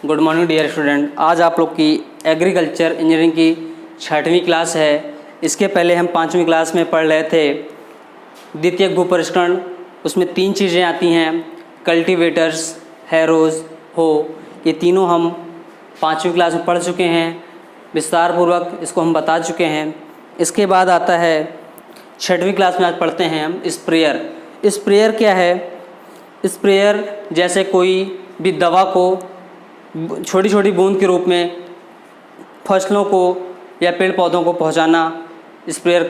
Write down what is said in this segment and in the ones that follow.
Good morning dear student. आज आप लोग की एग्रीकल्चर इंजीनियरिंग की 6वीं क्लास है। इसके पहले हम 5वीं क्लास में पढ़ रहे थे द्वितीयक भूपरिष्करण। उसमें 3 चीज़ें आती हैं, कल्टीवेटर्स, हैरोज, हो। ये तीनों हम 5वीं क्लास में पढ़ चुके हैं, विस्तार पूर्वक इसको हम बता चुके हैं। इसके बाद आता है 6वीं क्लास में आज पढ़ते हैं हम स्प्रेयर। स्प्रेयर क्या है? स्प्रेयर जैसे कोई भी दवा को छोटी छोटी बूंद के रूप में फसलों को या पेड़ पौधों को पहुंचाना स्प्रेयर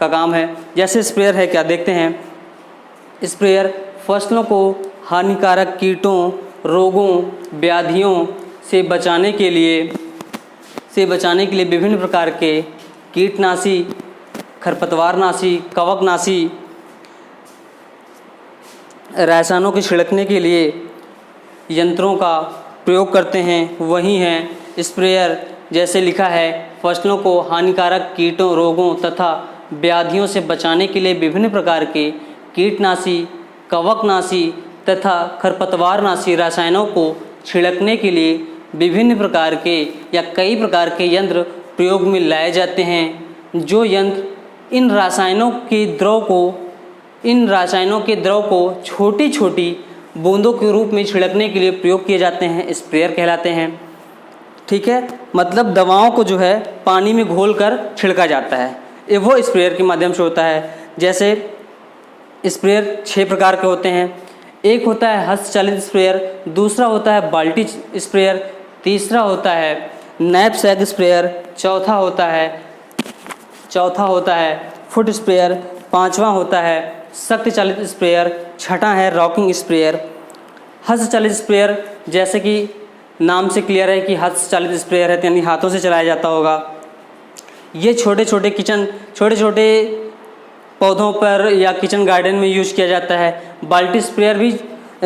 का काम है। जैसे स्प्रेयर है क्या, देखते हैं। स्प्रेयर फसलों को हानिकारक कीटों, रोगों, व्याधियों से बचाने के लिए विभिन्न प्रकार के कीटनाशी, खरपतवारनाशी, कवकनाशी रसायनों के छिड़कने के लिए यंत्रों का प्रयोग करते हैं, वही हैं स्प्रेयर। जैसे लिखा है, फसलों को हानिकारक कीटों, रोगों तथा व्याधियों से बचाने के लिए विभिन्न प्रकार के कीटनाशी, कवकनाशी तथा खरपतवारनाशी रसायनों को छिड़कने के लिए विभिन्न प्रकार के या कई प्रकार के यंत्र प्रयोग में लाए जाते हैं। जो यंत्र इन रासायनों के द्रव को छोटी छोटी बूंदों के रूप में छिड़कने के लिए प्रयोग किए जाते हैं, स्प्रेयर कहलाते हैं। ठीक है, मतलब दवाओं को जो है पानी में घोलकर छिड़का जाता है, ये वो स्प्रेयर के माध्यम से होता है। जैसे स्प्रेयर 6 प्रकार के होते हैं। एक होता है हस्तचालित स्प्रेयर, दूसरा होता है बाल्टी स्प्रेयर, तीसरा होता है नैपसैक स्प्रेयर, चौथा होता है फुट स्प्रेयर, 5वां होता है शक्ति चालित स्प्रेयर, 6ठा है रॉकिंग स्प्रेयर। हस्तचालित स्प्रेयर जैसे कि नाम से क्लियर है कि हस्तचालित स्प्रेयर है, यानी हाथों से चलाया जाता होगा। ये छोटे छोटे पौधों पर या किचन गार्डन में यूज किया जाता है। बाल्टी स्प्रेयर भी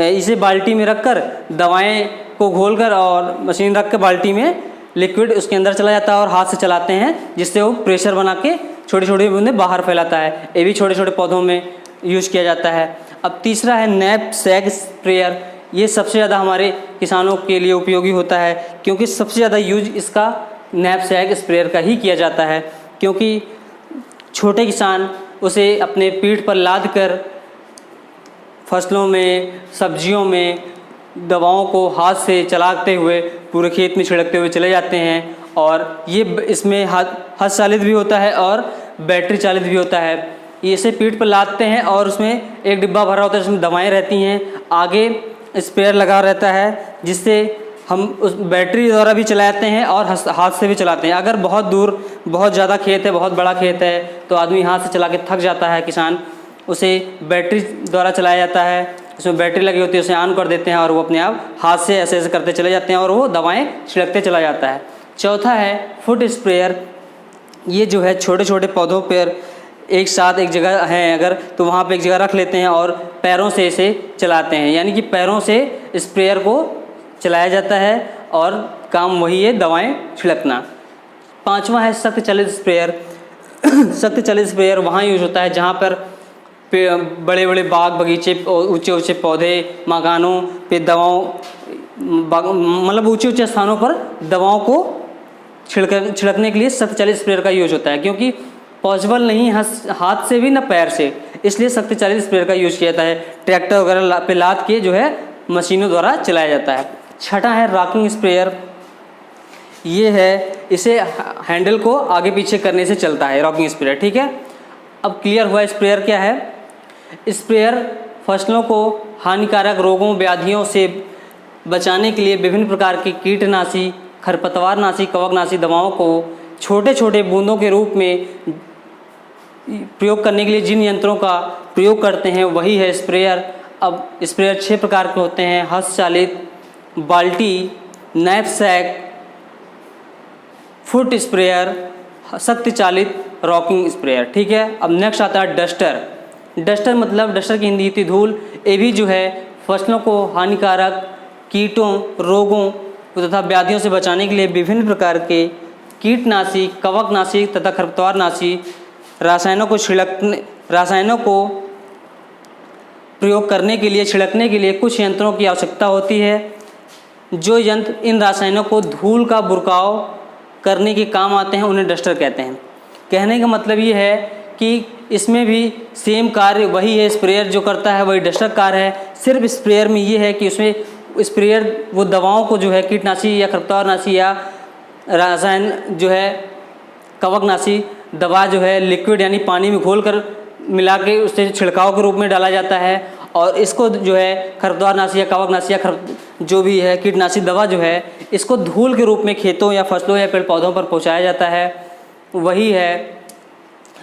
इसे बाल्टी में रखकर दवाएं को घोलकर और मशीन रख कर बाल्टी में लिक्विड उसके अंदर चला जाता है और हाथ से चलाते हैं, जिससे वो प्रेशर बना के छोटी छोटी बूंदें बाहर फैलाता है। ये भी छोटे छोटे पौधों में यूज किया जाता है। अब तीसरा है नैपसैक स्प्रेयर। ये सबसे ज़्यादा हमारे किसानों के लिए उपयोगी होता है, क्योंकि सबसे ज़्यादा यूज इसका नैपसैक स्प्रेयर का ही किया जाता है। क्योंकि छोटे किसान उसे अपने पीठ पर लाद कर फसलों में, सब्जियों में दवाओं को हाथ से चलाते हुए पूरे खेत में छिड़कते हुए चले जाते हैं। और ये इसमें हाथ चालित भी होता है और बैटरी चालित भी होता है। ये इसे पीठ पर लादते हैं और उसमें एक डिब्बा भरा होता है, जिसमें दवाएं रहती हैं। आगे स्प्रेयर लगा रहता है, जिससे हम उस बैटरी द्वारा भी चलाते हैं और हाथ से भी चलाते हैं। अगर बहुत दूर बहुत ज़्यादा खेत है, बहुत बड़ा खेत है, तो आदमी हाथ से चला के थक जाता है किसान, उसे बैटरी द्वारा चलाया जाता है। उसमें बैटरी लगी होती है, उसे ऑन कर देते हैं और वो अपने आप हाथ से ऐसे ऐसे करते चले जाते हैं और वो दवाएं छिड़कते चला जाता है। चौथा है फुट स्प्रेयर। ये जो है छोटे छोटे पौधों पर एक साथ एक जगह है अगर, तो वहाँ पे एक जगह रख लेते हैं और पैरों से इसे चलाते हैं, यानी कि पैरों से स्प्रेयर को चलाया जाता है और काम वही है, दवाएं छिड़कना। 5वां है शक्ति चालित स्प्रेयर। शक्ति चालित स्प्रेयर वहाँ यूज होता है जहाँ पर बड़े बड़े बाग बगीचे, ऊंचे ऊंचे पौधे, मकानों पे मतलब ऊंचे ऊंचे स्थानों पर दवाओं को छिड़कने के लिए शक्ति चालित स्प्रेयर का यूज होता है। क्योंकि पॉसिबल नहीं हाथ से भी ना पैर से, इसलिए शक्ति चालित स्प्रेयर का यूज किया जाता है। ट्रैक्टर वगैरह पे लाद के जो है मशीनों द्वारा चलाया जाता है। 6ठा है रॉकिंग स्प्रेयर। ये है, इसे हैंडल को आगे पीछे करने से चलता है रॉकिंग स्प्रेयर। ठीक है, अब क्लियर हुआ स्प्रेयर क्या है। स्प्रेयर फसलों को हानिकारक रोगों, व्याधियों से बचाने के लिए विभिन्न प्रकार की कीटनाशी, खरपतवारनाशी, कवकनाशी दवाओं को छोटे छोटे बूंदों के रूप में प्रयोग करने के लिए जिन यंत्रों का प्रयोग करते हैं, वही है स्प्रेयर। अब स्प्रेयर 6 प्रकार के होते हैं: हस्तचालित, बाल्टी, नैपसैक, फुट स्प्रेयर, शक्ति चालित, रॉकिंग स्प्रेयर। ठीक है, अब नेक्स्ट आता है डस्टर। डस्टर की हिंदी थी धूल। ये भी जो है फसलों को हानिकारक कीटों, रोगों तथा व्याधियों से बचाने के लिए विभिन्न प्रकार के कीटनाशी, कवकनाशी तथा खरपतवारनाशी रसायनों को प्रयोग करने के लिए, छिड़कने के लिए कुछ यंत्रों की आवश्यकता होती है। जो यंत्र इन रसायनों को धूल का बुरकाव करने के काम आते हैं उन्हें डस्टर कहते हैं। कहने का मतलब ये है कि इसमें भी सेम कार्य वही है, स्प्रेयर जो करता है वही डस्टर कार्य है। सिर्फ स्प्रेयर में ये है कि उसमें स्प्रेयर वो दवाओं को जो है कीटनाशी या खरपतवारनाशी या रसायन जो है कवकनाशी दवा जो है लिक्विड यानी पानी में घोलकर मिला के उससे छिड़काव के रूप में डाला जाता है। और इसको जो है खरपतवारनाशी या कवकनाशी या जो भी है कीटनाशी दवा जो है इसको धूल के रूप में खेतों या फसलों या पेड़ पौधों पर पहुंचाया जाता है। वही है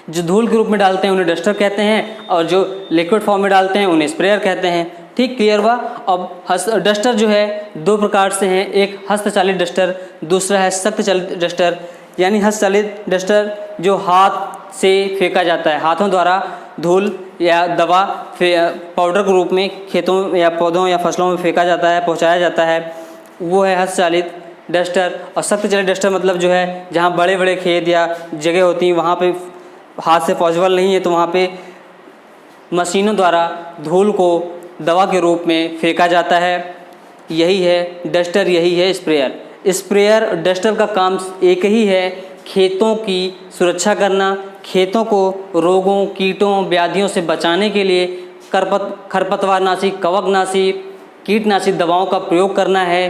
जो धूल के रूप में डालते हैं उन्हें डस्टर कहते हैं और जो लिक्विड फॉर्म में डालते हैं उन्हें स्प्रेयर कहते हैं। ठीक, क्लियर हुआ। अब डस्टर जो है दो प्रकार से हैं, एक हस्तचालित डस्टर, दूसरा है सख्त चालित डस्टर। यानी हस्तचालित डस्टर जो हाथ से फेंका जाता है, हाथों द्वारा धूल या दवा पाउडर के रूप में खेतों या पौधों या फसलों में फेंका जाता है, पहुंचाया जाता है, वो है हस्तचालित डस्टर। और सख्त चालित डस्टर मतलब जो है जहाँ बड़े बड़े खेत या जगह होती हैं वहाँ पे हाथ से पॉसिबल नहीं है तो वहाँ पे मशीनों द्वारा धूल को दवा के रूप में फेंका जाता है। यही है डस्टर, यही है स्प्रेयर। स्प्रेयर और डस्टर का काम एक ही है, खेतों की सुरक्षा करना, खेतों को रोगों कीटों व्याधियों से बचाने के लिए खरपतवारनाशी कवकनाशी कीटनाशी दवाओं का प्रयोग करना है।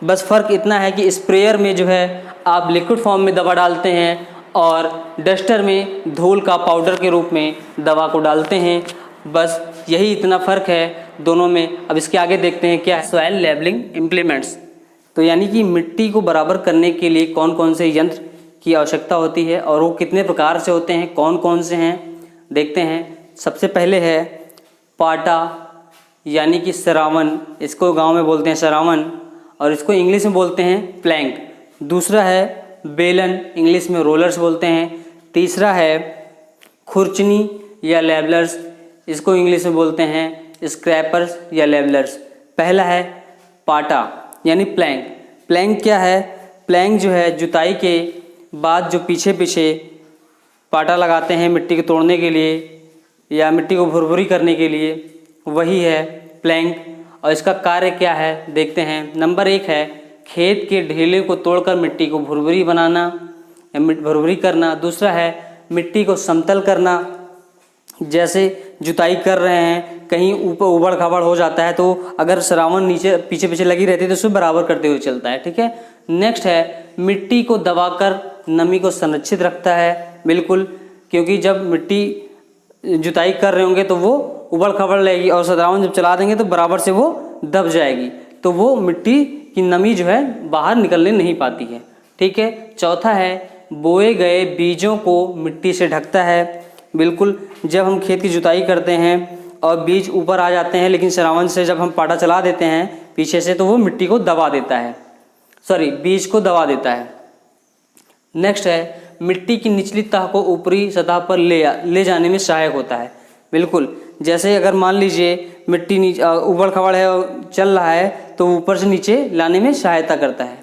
बस फ़र्क इतना है कि स्प्रेयर में जो है आप लिक्विड फॉर्म में दवा डालते हैं और डस्टर में धूल का पाउडर के रूप में दवा को डालते हैं। बस यही इतना फ़र्क है दोनों में। अब इसके आगे देखते हैं क्या है सॉइल लेवलिंग इम्प्लीमेंट्स। तो यानी कि मिट्टी को बराबर करने के लिए कौन कौन से यंत्र की आवश्यकता होती है और वो कितने प्रकार से होते हैं, कौन कौन से हैं, देखते हैं। सबसे पहले है पाटा यानी कि सरावन, इसको गांव में बोलते हैं सरावन और इसको इंग्लिश में बोलते हैं प्लैंक। दूसरा है बेलन, इंग्लिश में रोलर्स बोलते हैं। तीसरा है खुरचनी या लेवलर्स, इसको इंग्लिश में बोलते हैं स्क्रैपर्स या लेवलर्स। पहला है पाटा यानी प्लैंक। प्लैंक क्या है? प्लैंक जो है जुताई के बाद जो पीछे पीछे पाटा लगाते हैं मिट्टी को तोड़ने के लिए या मिट्टी को भुरभुरी करने के लिए, वही है प्लैंक। और इसका कार्य क्या है देखते हैं। नंबर 1 है खेत के ढेले को तोड़कर मिट्टी को भुरभुरी बनाना या भुरभुरी करना। दूसरा है मिट्टी को समतल करना, जैसे जुताई कर रहे हैं कहीं ऊपर उबड़ खाबड़ हो जाता है तो अगर सरावन नीचे पीछे पीछे लगी रहती है तो उसे बराबर करते हुए चलता है। ठीक है। नेक्स्ट है मिट्टी को दबाकर नमी को संरक्षित रखता है, बिल्कुल, क्योंकि जब मिट्टी जुताई कर रहे होंगे तो वो उबड़ खाबड़ लगेगी और सरावन जब चला देंगे तो बराबर से वो दब जाएगी, तो वो मिट्टी की नमी जो है बाहर निकलने नहीं पाती है। ठीक है। चौथा है बोए गए बीजों को मिट्टी से ढकता है, बिल्कुल। जब हम खेत की जुताई करते हैं और बीज ऊपर आ जाते हैं लेकिन सरावन से जब हम पाटा चला देते हैं पीछे से तो वो मिट्टी को दबा देता है, बीज को दबा देता है। नेक्स्ट है मिट्टी की निचली तह को ऊपरी सतह पर ले जाने में सहायक होता है, बिल्कुल। जैसे अगर मान लीजिए मिट्टी नीचे उबड़ खाबड़ है और चल रहा है तो ऊपर से नीचे लाने में सहायता करता है।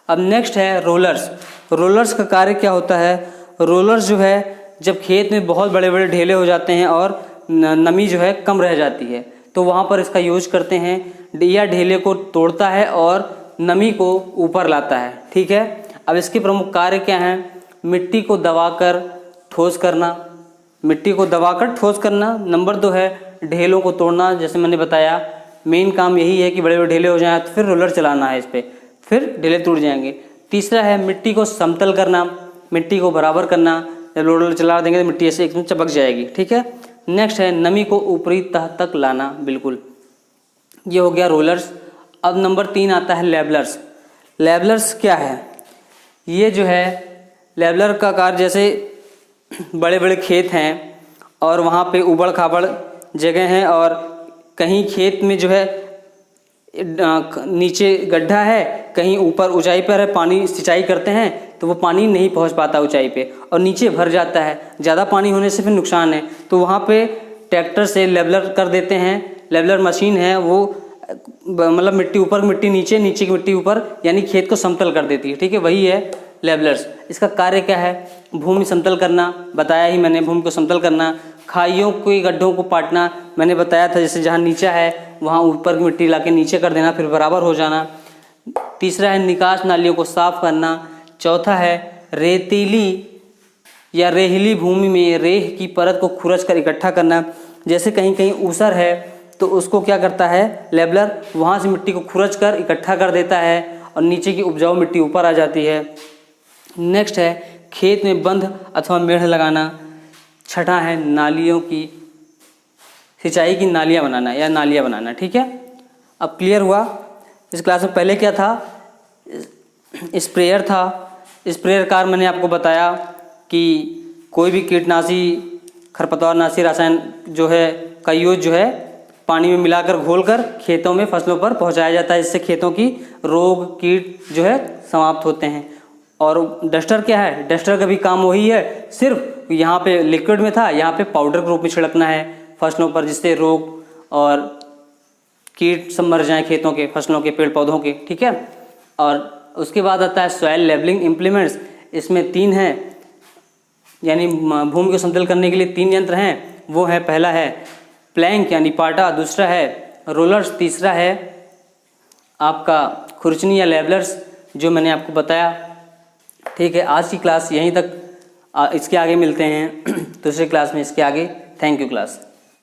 अब नेक्स्ट है रोलर्स। रोलर्स का कार्य क्या होता है? रोलर्स जो है जब खेत में बहुत बड़े बड़े ढेले हो जाते हैं और नमी जो है कम रह जाती है तो वहाँ पर इसका यूज करते हैं। या ढेले को तोड़ता है और नमी को ऊपर लाता है। ठीक है। अब इसके प्रमुख कार्य क्या हैं? मिट्टी को दबाकर ठोस करना, मिट्टी को दबाकर ठोस करना। नंबर 2 है ढेलों को तोड़ना, जैसे मैंने बताया मेन काम यही है कि बड़े बड़े ढेले हो जाएं तो फिर रोलर चलाना है इस पर, फिर ढेले टूट जाएंगे। तीसरा है मिट्टी को समतल करना, मिट्टी को बराबर करना। जब रोलर चला देंगे तो मिट्टी ऐसे एकदम चपक जाएगी। ठीक है। नेक्स्ट है नमी को ऊपरी तह तक लाना, बिल्कुल। ये हो गया रोलर्स। अब नंबर 3 आता है लेवलर्स। लेवलर्स क्या है? ये जो है लेवलर का कार्य, जैसे बड़े बड़े खेत हैं और वहाँ पे उबड़ खाबड़ जगह हैं और कहीं खेत में जो है नीचे गड्ढा है, कहीं ऊपर ऊंचाई पर है, पानी सिंचाई करते हैं तो वो पानी नहीं पहुंच पाता ऊंचाई पे और नीचे भर जाता है। ज़्यादा पानी होने से फिर नुकसान है, तो वहाँ पे ट्रैक्टर से लेवलर कर देते हैं। लेवलर मशीन है वो मतलब मिट्टी ऊपर मिट्टी नीचे, नीचे की मिट्टी ऊपर, यानी खेत को समतल कर देती है। ठीक है। वही है लेवलर्स। इसका कार्य क्या है? भूमि समतल करना, बताया ही मैंने, भूमि को समतल करना। खाइयों के गड्ढों को पाटना, मैंने बताया था, जैसे जहाँ नीचा है वहाँ ऊपर की मिट्टी लाके नीचे कर देना फिर बराबर हो जाना। तीसरा है निकास नालियों को साफ करना। चौथा है रेतीली या रेहली भूमि में रेह की परत को खुरच कर इकट्ठा करना। जैसे कहीं कहीं ऊसर है तो उसको क्या करता है लेबलर, वहाँ से मिट्टी को खुरच कर इकट्ठा कर देता है और नीचे की उपजाऊ मिट्टी ऊपर आ जाती है। नेक्स्ट है खेत में बंध अथवा मेढ़ लगाना। छठा है नालियों की सिंचाई की नालियाँ बनाना या नालियाँ बनाना। ठीक है, अब क्लियर हुआ। इस क्लास में पहले क्या था, स्प्रेयर था। स्प्रेयर कार मैंने आपको बताया कि कोई भी कीटनाशी खरपतवारनाशी रसायन जो है का यूज जो है पानी में मिलाकर घोलकर खेतों में फसलों पर पहुंचाया जाता है, इससे खेतों की रोग कीट जो है समाप्त होते हैं। और डस्टर क्या है, डस्टर का भी काम वही है, सिर्फ यहाँ पे लिक्विड में था, यहाँ पे पाउडर के रूप में छिड़कना है फसलों पर, जिससे रोग और कीट सब मर जाएँ खेतों के, फसलों के, पेड़ पौधों के। ठीक है, और उसके बाद आता है सॉइल लेवलिंग इम्प्लीमेंट्स। इसमें 3 हैं, यानी भूमि को समतल करने के लिए 3 यंत्र हैं। वो है, पहला है प्लैंक यानी पाटा, दूसरा है रोलर्स, तीसरा है आपका खुरचनी या लेवलर्स जो मैंने आपको बताया। ठीक है, आज की क्लास यहीं तक, इसके आगे मिलते हैं दूसरे क्लास में इसके आगे। Thank you class.